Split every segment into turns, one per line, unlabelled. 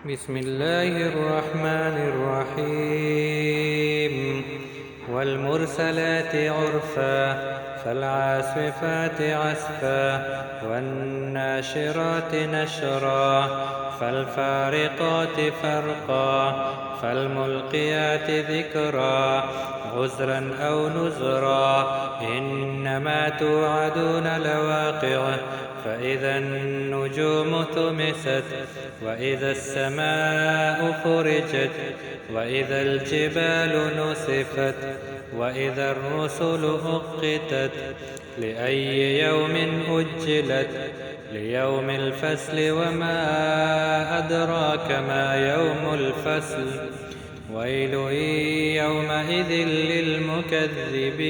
بسم الله الرحمن الرحيم والمرسلات عرفا فالعاصفات عصفا والناشرات نشرا فالفارقات فرقا فالملقيات ذكرا عذرا أو نذرا إنما توعدون لواقع فإذا النجوم طمست وإذا السماء فرجت وإذا الجبال نسفت وإذا الرسل أقتت لأي يوم أجلت ليوم الفصل وما أدراك ما يوم الفصل ويل يومئذ للمكذبين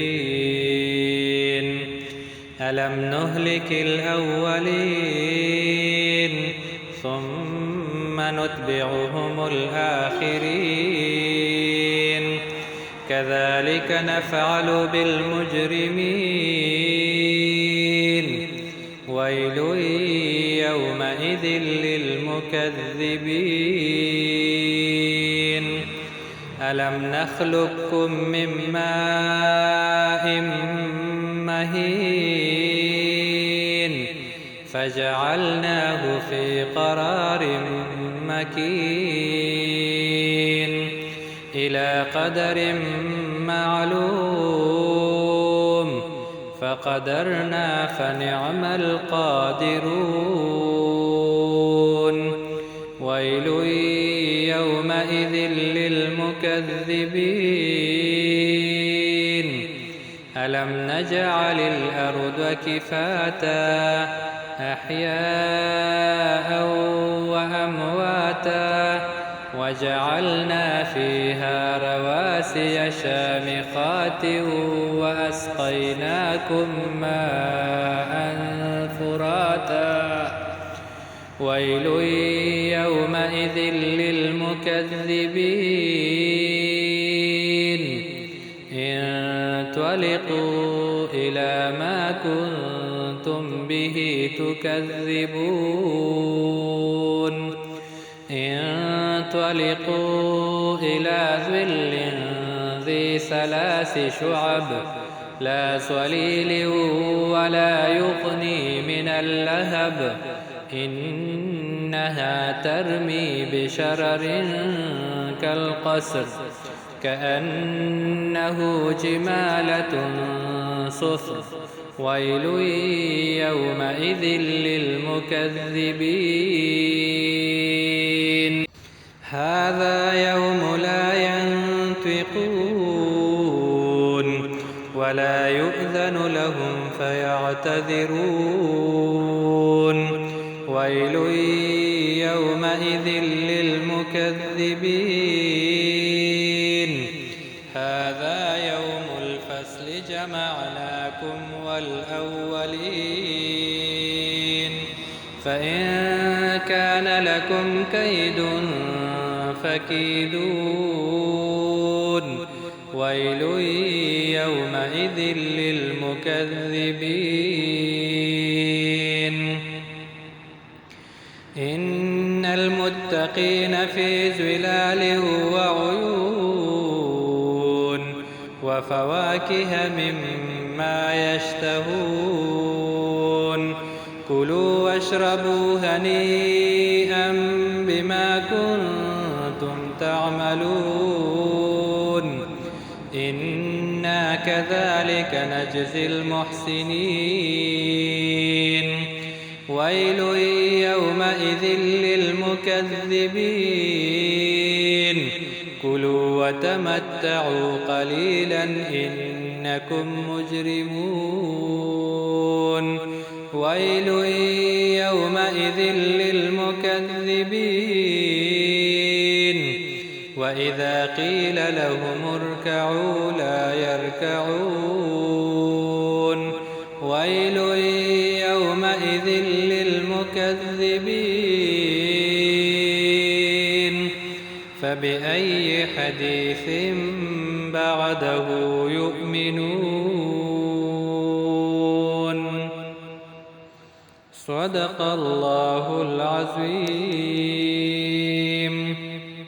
ألم نهلك الأولين ثم نتبعهم الآخرين كذلك نفعل بالمجرمين ويل يومئذ للمكذبين ألم نخلقكم من ماء مهين فجعلناه في قرار مكين إلى قدر معلوم فقدرنا فنعم القادرون ويل يومئذ للمكذبين ألم نجعل الأرض كفاتا أحياء وأمواتا وجعلنا فيها رواسي شامخات وأسقيناكم ماء فراتا ويل يومئذ للمكذبين انطلقوا إلى ما كنتم به تكذبون انطلقوا إلى ظل ذي ثلاث شعب لا صليل ولا يغني من اللهب إنها ترمي بشرر كالقصر كأنه جمالة صفر ويل يومئذ للمكذبين هذا يوم لا ينطقون ولا يؤذن لهم فيعتذرون ويل يومئذ للمكذبين هذا يوم الفصل جمعناكم والأولين فإن كان لكم كيد فكيدون ويل يومئذ للمكذبين إن المتقين في ظلال وعيون وفواكه مما يشتهون كلوا واشربوا هنيئا بما كنتم تعملون إنا كذلك نجزي المحسنين ويل يومئذ للمكذبين كلوا وتمتعوا قليلا إنكم مجرمون ويل يومئذ للمكذبين وإذا قيل لهم اركعوا لا يركعون ويل يومئذ للمكذبين فبأي حديث بعده يؤمنون صدق الله العظيم.